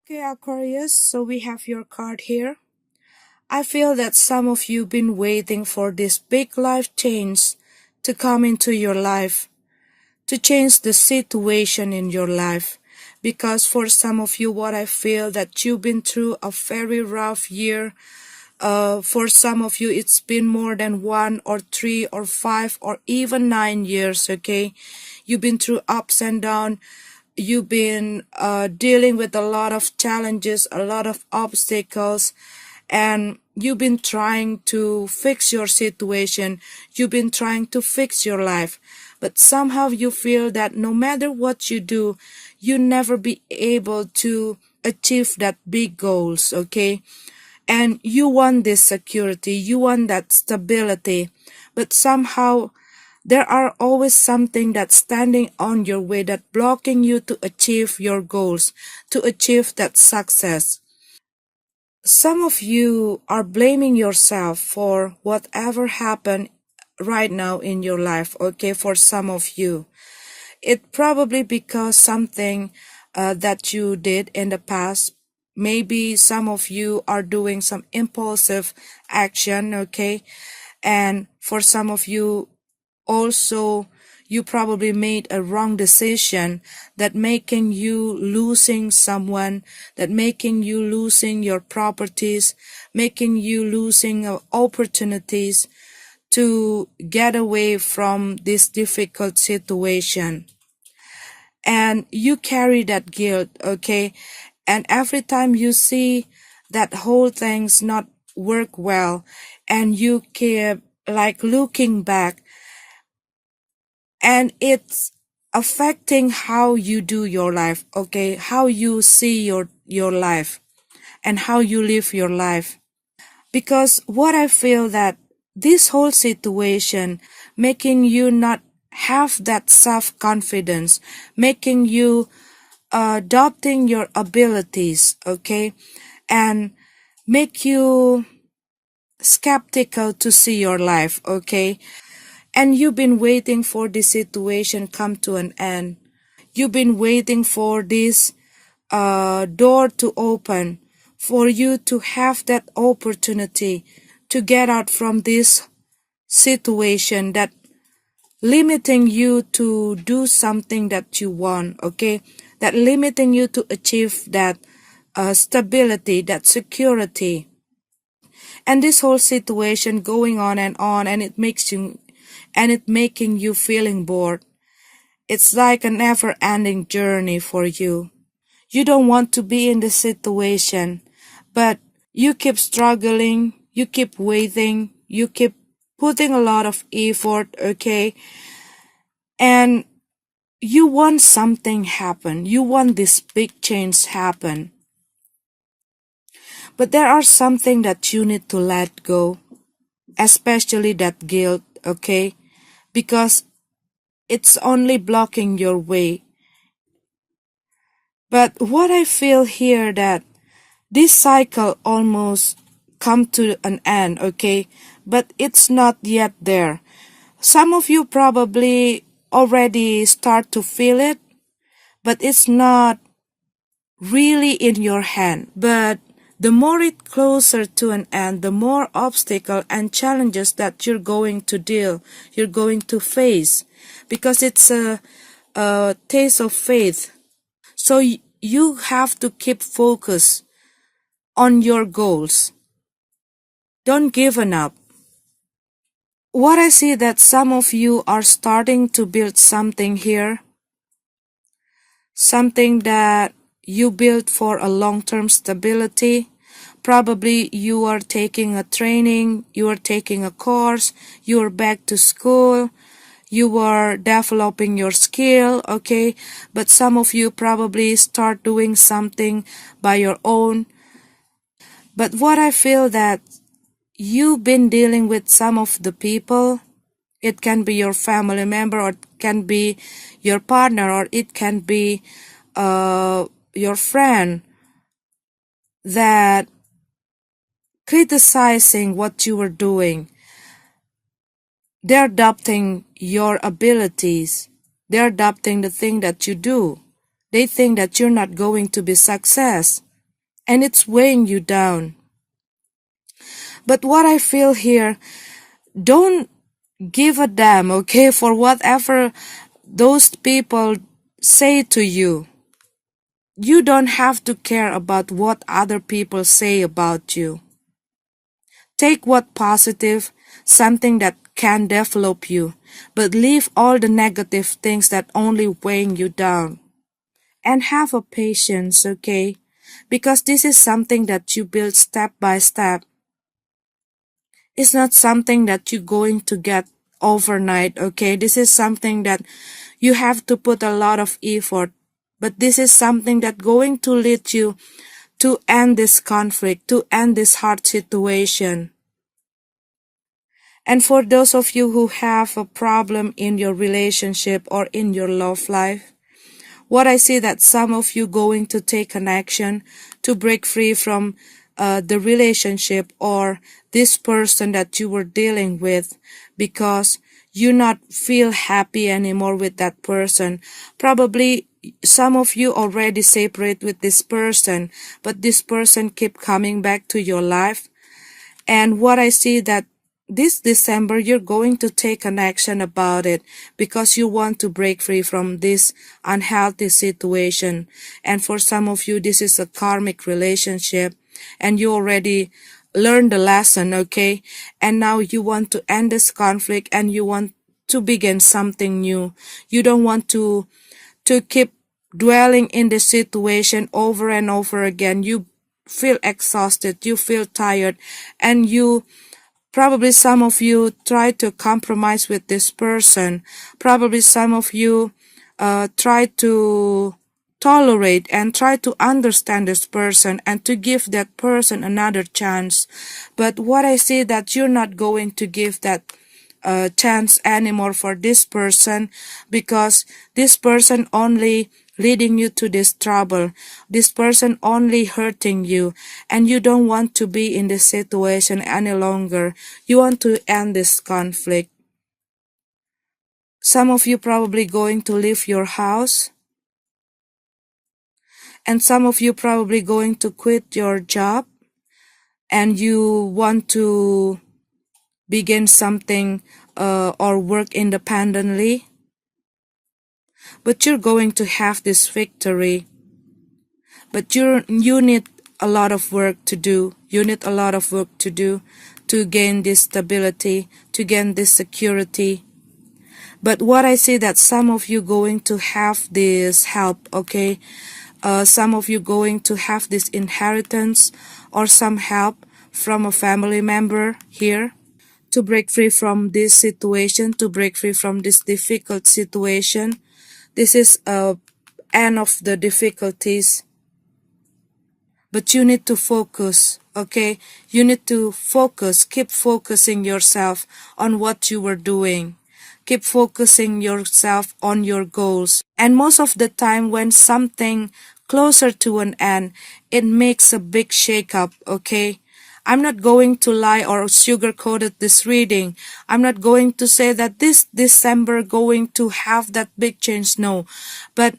Okay, Aquarius, so we have your card here. I feel that some of you been waiting for this big life change to come into your life, to change the situation in your life. Because for some of you, what I feel that you've been through a very rough year. For some of you, it's been more than 1 or 3 or 5 or even 9 years, okay? You've been through ups and downs. You've been dealing with a lot of challenges, a lot of obstacles, and you've been trying to fix your situation. You've been trying to fix your life. But somehow you feel that no matter what you do, you never be able to achieve that big goals, okay? And you want this security, you want that stability, but somehow there are always something that's standing on your way that blocking you to achieve your goals, to achieve that success. Some of you are blaming yourself for whatever happened right now in your life, okay, for some of you. It probably because something that you did in the past. Maybe some of you are doing some impulsive action, okay? And for some of you also, you probably made a wrong decision that making you losing someone, that making you losing your properties, making you losing opportunities to get away from this difficult situation. And you carry that guilt, okay? And every time you see that whole thing's not work well, and you keep like looking back, and it's affecting how you do your life, okay? How you see your life and how you live your life. Because what I feel that this whole situation making you not have that self-confidence, making you adopting your abilities, okay? And make you skeptical to see your life, okay? And you've been waiting for this situation come to an end. You've been waiting for this door to open, for you to have that opportunity to get out from this situation that limiting you to do something that you want, okay? That limiting you to achieve that stability, that security. And this whole situation going on, and it makes you, and it making you feeling bored. It's like a never-ending journey for you. You don't want to be in this situation, but you keep struggling, you keep waiting, you keep putting a lot of effort, okay? And you want something happen. You want this big change happen. But there are something that you need to let go, especially that guilt, okay? Because it's only blocking your way. But what I feel here that this cycle almost come to an end, okay? But it's not yet there. Some of you probably already start to feel it, but it's not really in your hand. But the more it closer to an end, the more obstacle and challenges that you're going to deal, you're going to face, because it's a taste of faith. So you have to keep focus on your goals. Don't give up. What I see that some of you are starting to build something here, something that you build for a long-term stability. Probably you are taking a training, you are taking a course, you are back to school, you are developing your skill, okay? But some of you probably start doing something by your own. But what I feel that you've been dealing with some of the people, it can be your family member, or it can be your partner, or it can be your friend, that criticizing what you were doing. They're doubting your abilities. They're doubting the thing that you do. They think that you're not going to be success. and it's weighing you down. But what I feel here, don't give a damn, okay, for whatever those people say to you. You don't have to care about what other people say about you. Take what positive, something that can develop you, but leave all the negative things that only weighing you down. And have a patience, okay? Because this is something that you build step by step. It's not something that you're going to get overnight, okay? This is something that you have to put a lot of effort. But this is something that going to lead you to end this conflict, to end this hard situation. And for those of you who have a problem in your relationship or in your love life, what I see that some of you going to take an action to break free from the relationship or this person that you were dealing with, because you not feel happy anymore with that person. Probably some of you already separate with this person, but this person keep coming back to your life. And what I see that this December, you're going to take an action about it because you want to break free from this unhealthy situation. And for some of you, this is a karmic relationship and you already learned the lesson, okay? And now you want to end this conflict and you want to begin something new. You don't want to keep dwelling in the situation over and over again. You feel exhausted, you feel tired, and probably some of you try to compromise with this person. Probably some of you try to tolerate and try to understand this person and to give that person another chance. But what I see that you're not going to give that chance anymore for this person, because this person only leading you to this trouble. This person only hurting you, and you don't want to be in this situation any longer. You want to end this conflict. Some of you probably going to leave your house, and some of you probably going to quit your job, and you want to begin something or work independently. But you're going to have this victory. But you need a lot of work to do. You need a lot of work to do to gain this stability, to gain this security. But what I see that some of you going to have this help, okay? Some of you going to have this inheritance or some help from a family member here to break free from this situation, to break free from this difficult situation. This is end of the difficulties. But you need to focus, okay? You need to focus, keep focusing yourself on what you were doing. Keep focusing yourself on your goals. And most of the time when something closer to an end, it makes a big shake-up, okay? I'm not going to lie or sugarcoat this reading. I'm not going to say that this December going to have that big change, no. But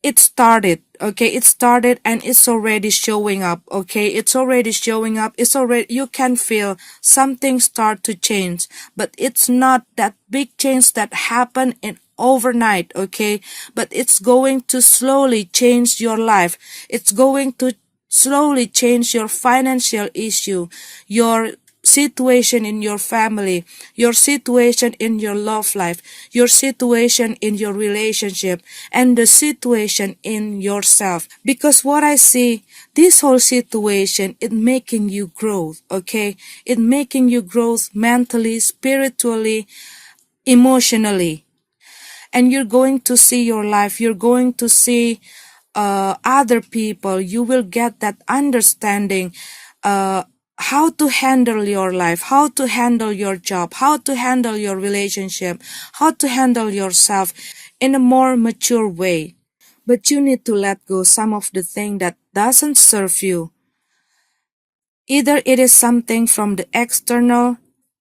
it started, okay? It started and it's already showing up, okay? It's already showing up. You can feel something start to change, but it's not that big change that happened in overnight, okay? But it's going to slowly change your life. It's going to slowly change your financial issue, your situation in your family, your situation in your love life, your situation in your relationship, and the situation in yourself. Because what I see, this whole situation, it making you grow, okay? It making you grow mentally, spiritually, emotionally. And you're going to see your life, you're going to see other people, you will get that understanding how to handle your life, how to handle your job, how to handle your relationship, how to handle yourself in a more mature way. But you need to let go some of the thing that doesn't serve you. Either it is something from the external,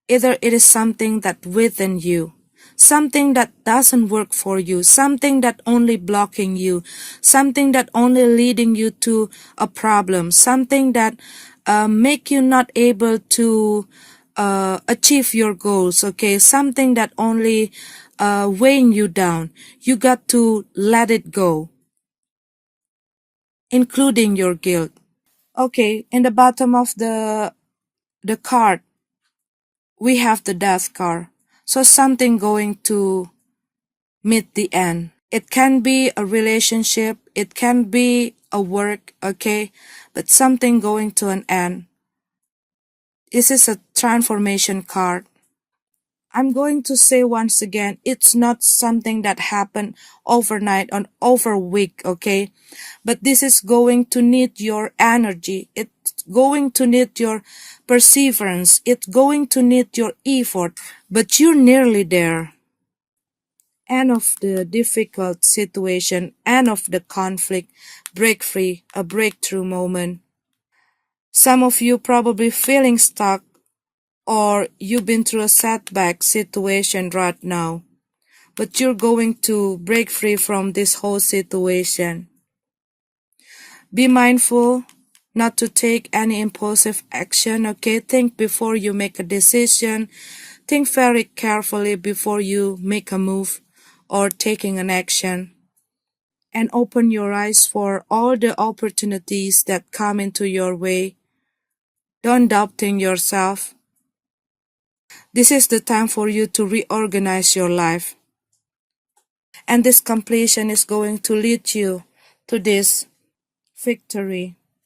either it is something that within you. something that doesn't work for you, something that only blocking you, something that only leading you to a problem, something that make you not able to achieve your goals, okay, something that only weighing you down. You got to let it go, including your guilt. Okay, in the bottom of the card, we have the death card. So something going to meet the end. It can be a relationship, it can be a work, okay, but something going to an end. This is a transformation card. I'm going to say once again, it's not something that happened overnight or over a week, okay? But this is going to need your energy. It's going to need your perseverance. It's going to need your effort. But you're nearly there. End of the difficult situation, end of the conflict, break free, a breakthrough moment. Some of you probably feeling stuck, or you've been through a setback situation right now, but you're going to break free from this whole situation. Be mindful not to take any impulsive action, okay? Think before you make a decision. Think very carefully before you make a move or taking an action. And open your eyes for all the opportunities that come into your way. Don't doubting yourself. This is the time for you to reorganize your life. And this completion is going to lead you to this victory.